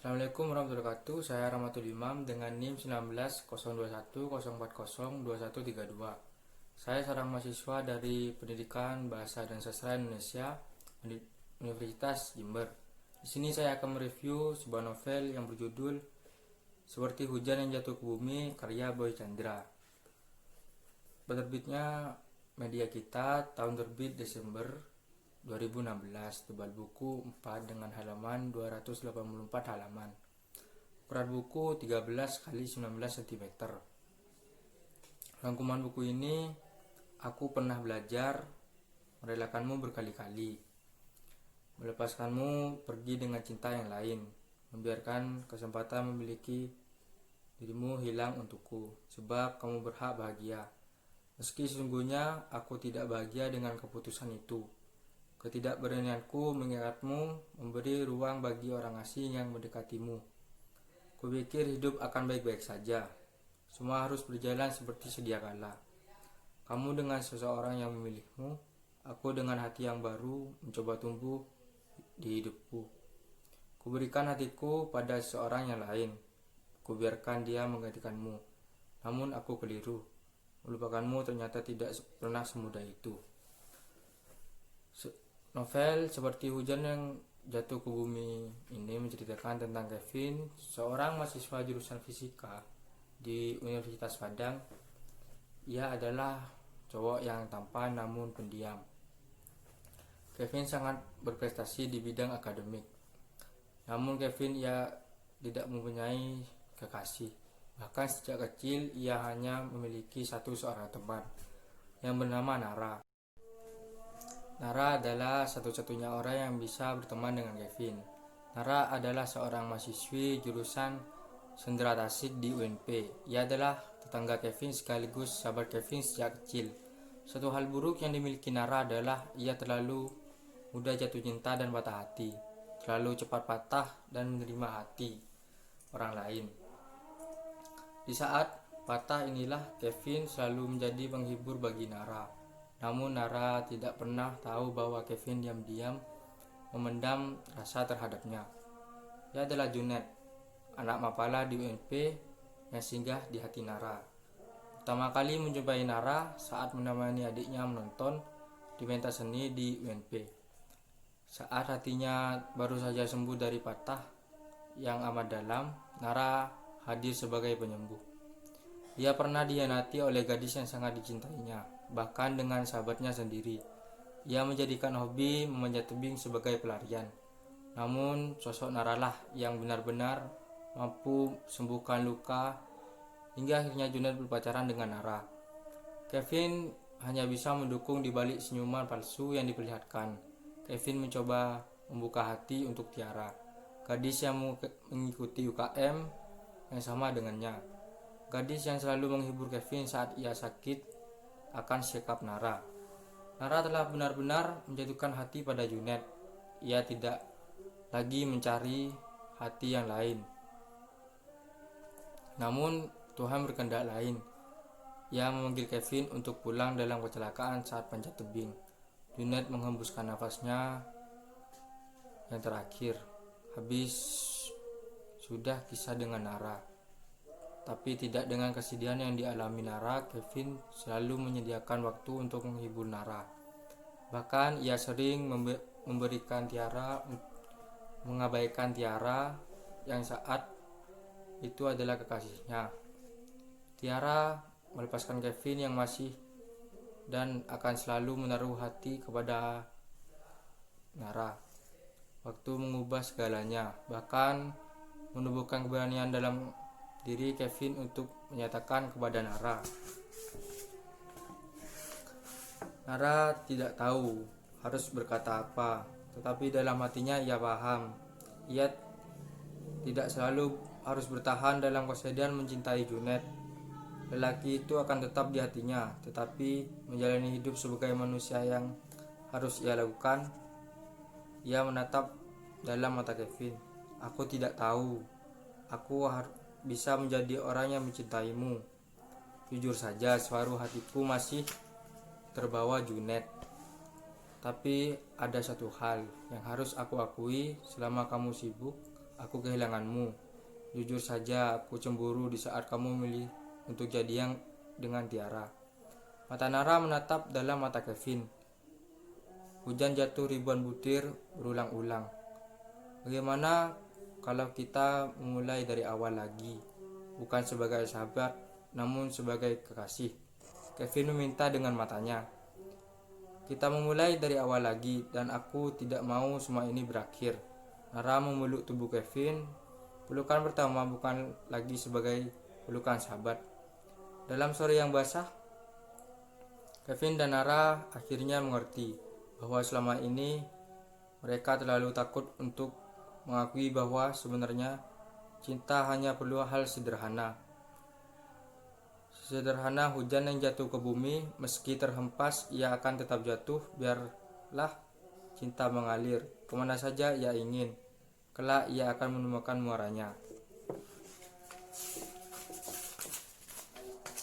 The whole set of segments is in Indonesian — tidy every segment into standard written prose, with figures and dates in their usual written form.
Assalamualaikum warahmatullahi wabarakatuh. Saya Rahmatul Imam dengan NIM 19 021 040 2132. Saya seorang mahasiswa dari Pendidikan Bahasa dan Sastra Indonesia Universitas Jember. Di sini saya akan mereview sebuah novel yang berjudul Seperti Hujan yang Jatuh ke Bumi karya Boy Chandra. Penerbitnya Media Kita, tahun terbit Desember 2016, tebal buku 4 dengan halaman 284 halaman. Ukuran buku 13 x 19 cm. Rangkuman buku ini, aku pernah belajar, merelakanmu berkali-kali, melepaskanmu pergi dengan cinta yang lain, membiarkan kesempatan memiliki dirimu hilang untukku, sebab kamu berhak bahagia. Meski sesungguhnya aku tidak bahagia dengan keputusan itu. Ketidakberanianku mengingatmu, memberi ruang bagi orang asing yang mendekatimu. Kupikir hidup akan baik-baik saja. Semua harus berjalan seperti sedia kala. Kamu dengan seseorang yang memilihmu, aku dengan hati yang baru mencoba tumbuh di hidupku. Kuberikan hatiku pada seseorang yang lain. Kubiarkan dia menggantikanmu. Namun aku keliru. Melupakanmu ternyata tidak pernah semudah itu. Novel Seperti Hujan yang Jatuh ke Bumi ini menceritakan tentang Kevin, seorang mahasiswa jurusan fisika di Universitas Padang. Ia adalah cowok yang tampan namun pendiam. Kevin sangat berprestasi di bidang akademik. Namun Kevin tidak mempunyai kekasih. Bahkan sejak kecil ia hanya memiliki seorang teman yang bernama Nara. Nara adalah satu-satunya orang yang bisa berteman dengan Kevin. Nara adalah seorang mahasiswi jurusan Sendera Tasik di UNP. Ia adalah tetangga Kevin sekaligus sahabat Kevin sejak kecil. Satu hal buruk yang dimiliki Nara adalah ia terlalu mudah jatuh cinta dan patah hati. Terlalu cepat patah dan menerima hati orang lain. Di saat patah inilah Kevin selalu menjadi penghibur bagi Nara. Namun Nara tidak pernah tahu bahwa Kevin diam-diam memendam rasa terhadapnya. Ia adalah Junet, anak mapala di UNP yang singgah di hati Nara. Pertama kali menjumpai Nara saat menemani adiknya menonton di pentas seni di UNP. Saat hatinya baru saja sembuh dari patah yang amat dalam, Nara hadir sebagai penyembuh. Ia pernah dihianati oleh gadis yang sangat dicintainya, bahkan dengan sahabatnya sendiri. Ia menjadikan hobi memanjat tebing sebagai pelarian. Namun sosok Nara lah yang benar-benar mampu sembuhkan luka, hingga akhirnya Junet berpacaran dengan Nara. Kevin hanya bisa mendukung di balik senyuman palsu yang diperlihatkan. Kevin mencoba membuka hati untuk Tiara, gadis yang mengikuti UKM yang sama dengannya. Gadis yang selalu menghibur Kevin saat ia sakit akan sikap Nara. Nara telah benar-benar menjatuhkan hati pada Junet. Ia tidak lagi mencari hati yang lain. Namun Tuhan berkehendak lain. Ia memanggil Kevin untuk pulang dalam kecelakaan saat panjat tebing. Junet menghembuskan nafasnya yang terakhir. Habis sudah kisah dengan Nara. Tapi tidak dengan kesedihan yang dialami Nara. Kevin selalu menyediakan waktu untuk menghibur Nara. Bahkan ia sering mengabaikan Tiara yang saat itu adalah kekasihnya. Tiara melepaskan Kevin yang masih dan akan selalu menaruh hati kepada Nara. Waktu mengubah segalanya, bahkan menumbuhkan keberanian dalam diri Kevin untuk menyatakan kepada Nara. Nara tidak tahu harus berkata apa, tetapi dalam hatinya ia paham. Ia tidak selalu harus bertahan dalam kesedihan mencintai Junet. Lelaki itu akan tetap di hatinya, tetapi menjalani hidup sebagai manusia yang harus ia lakukan. Ia menatap dalam mata Kevin. Aku tidak tahu. Aku bisa menjadi orang yang mencintaimu. Jujur saja, separuh hatiku masih terbawa Junet. Tapi ada satu hal yang harus aku akui, selama kamu sibuk, aku kehilanganmu. Jujur saja, aku cemburu di saat kamu memilih untuk jadian dengan Tiara. Mata Nara menatap dalam mata Kevin. Hujan jatuh ribuan butir berulang-ulang. Bagaimana kalau kita memulai dari awal lagi, bukan sebagai sahabat, namun sebagai kekasih? Kevin meminta dengan matanya. Kita memulai dari awal lagi, dan aku tidak mau semua ini berakhir. Nara memeluk tubuh Kevin. Pelukan pertama bukan lagi sebagai pelukan sahabat. Dalam sore yang basah, Kevin dan Nara akhirnya mengerti bahwa selama ini mereka terlalu takut untuk mengakui bahwa sebenarnya cinta hanya perlu hal sederhana. Sederhana hujan yang jatuh ke bumi, meski terhempas ia akan tetap jatuh. Biarlah cinta mengalir kemana saja ia ingin. Kelak ia akan menemukan muaranya.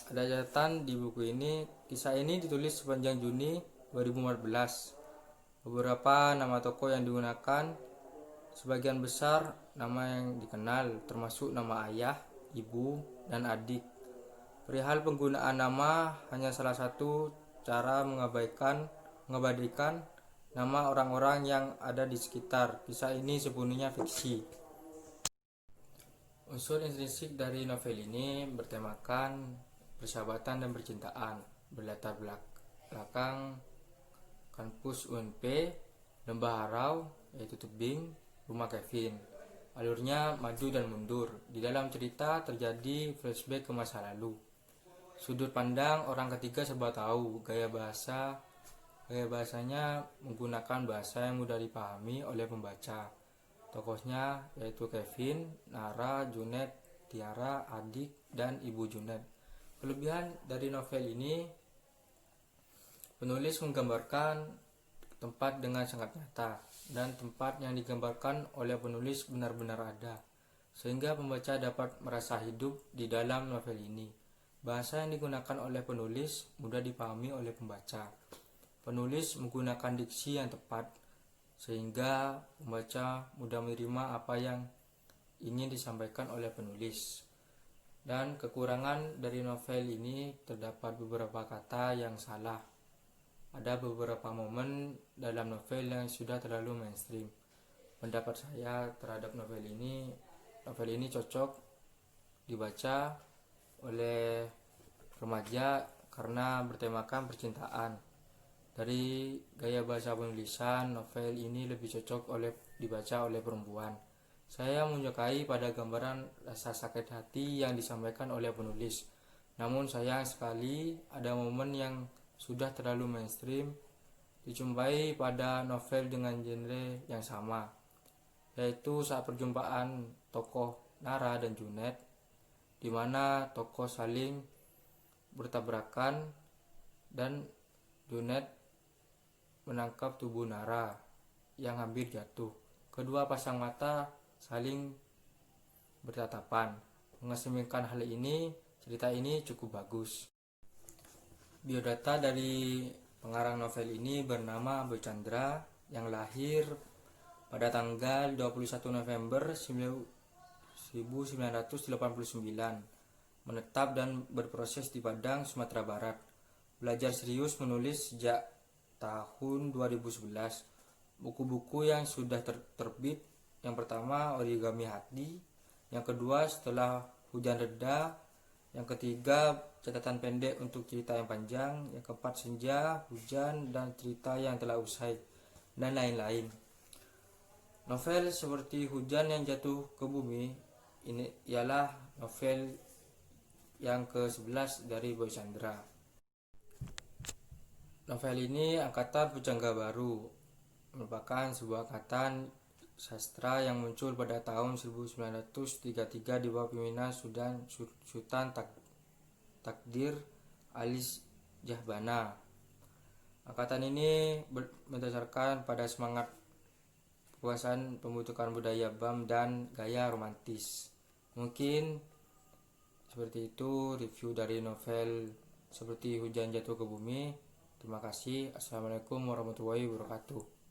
Ada catatan di buku ini. Kisah ini ditulis sepanjang Juni 2014. Beberapa nama tokoh yang digunakan, sebagian besar nama yang dikenal, termasuk nama ayah, ibu, dan adik. Perihal penggunaan nama hanya salah satu cara mengabadikan nama orang-orang yang ada di sekitar. Kisah ini sepenuhnya fiksi. Unsur intrinsik dari novel ini bertemakan persahabatan dan percintaan, berlatar belakang kampus UNP, Lembah Harau, yaitu tebing, rumah Kevin. Alurnya maju dan mundur. Di dalam cerita terjadi flashback ke masa lalu. Sudut pandang orang ketiga serba tahu. Gaya bahasanya menggunakan bahasa yang mudah dipahami oleh pembaca. Tokohnya yaitu Kevin, Nara, Junet, Tiara, adik, dan ibu Junet. Kelebihan dari novel ini, penulis menggambarkan tempat dengan sangat nyata, dan tempat yang digambarkan oleh penulis benar-benar ada, sehingga pembaca dapat merasa hidup di dalam novel ini. Bahasa yang digunakan oleh penulis mudah dipahami oleh pembaca. Penulis menggunakan diksi yang tepat, sehingga pembaca mudah menerima apa yang ingin disampaikan oleh penulis. Dan kekurangan dari novel ini terdapat beberapa kata yang salah. Ada beberapa momen dalam novel yang sudah terlalu mainstream. Pendapat saya terhadap novel ini cocok dibaca oleh remaja karena bertemakan percintaan. Dari gaya bahasa penulisan, novel ini lebih cocok dibaca oleh perempuan. Saya menyukai pada gambaran rasa sakit hati yang disampaikan oleh penulis. Namun sayang sekali ada momen yang sudah terlalu mainstream dijumpai pada novel dengan genre yang sama, yaitu saat perjumpaan tokoh Nara dan Junet, di mana tokoh saling bertabrakan dan Junet menangkap tubuh Nara yang hampir jatuh. Kedua pasang mata saling bertatapan. Mengesampingkan hal ini, cerita ini cukup bagus. Biodata dari pengarang novel ini bernama Boy Chandra, yang lahir pada tanggal 21 November 1989, menetap dan berproses di Padang, Sumatera Barat. Belajar serius menulis sejak tahun 2011. Buku-buku yang sudah terbit, yang pertama Origami Hati, yang kedua Setelah Hujan Reda, yang ketiga catatan pendek untuk cerita yang panjang, yang keempat Senja, Hujan, dan cerita yang telah usai, dan lain-lain. Novel seperti Hujan yang jatuh ke bumi ini ialah novel yang ke-11 dari Boy Chandra. Novel ini angkatan Pujangga Baru, merupakan sebuah angkatan sastra yang muncul pada tahun 1933 di bawah pimpinan Sultan Takdir Alis Jahbana. Angkatan ini berdasarkan pada semangat puasan pembentukan budaya BAM dan gaya romantis. Mungkin seperti itu review dari novel seperti Hujan Jatuh ke Bumi. Terima kasih. Assalamualaikum warahmatullahi wabarakatuh.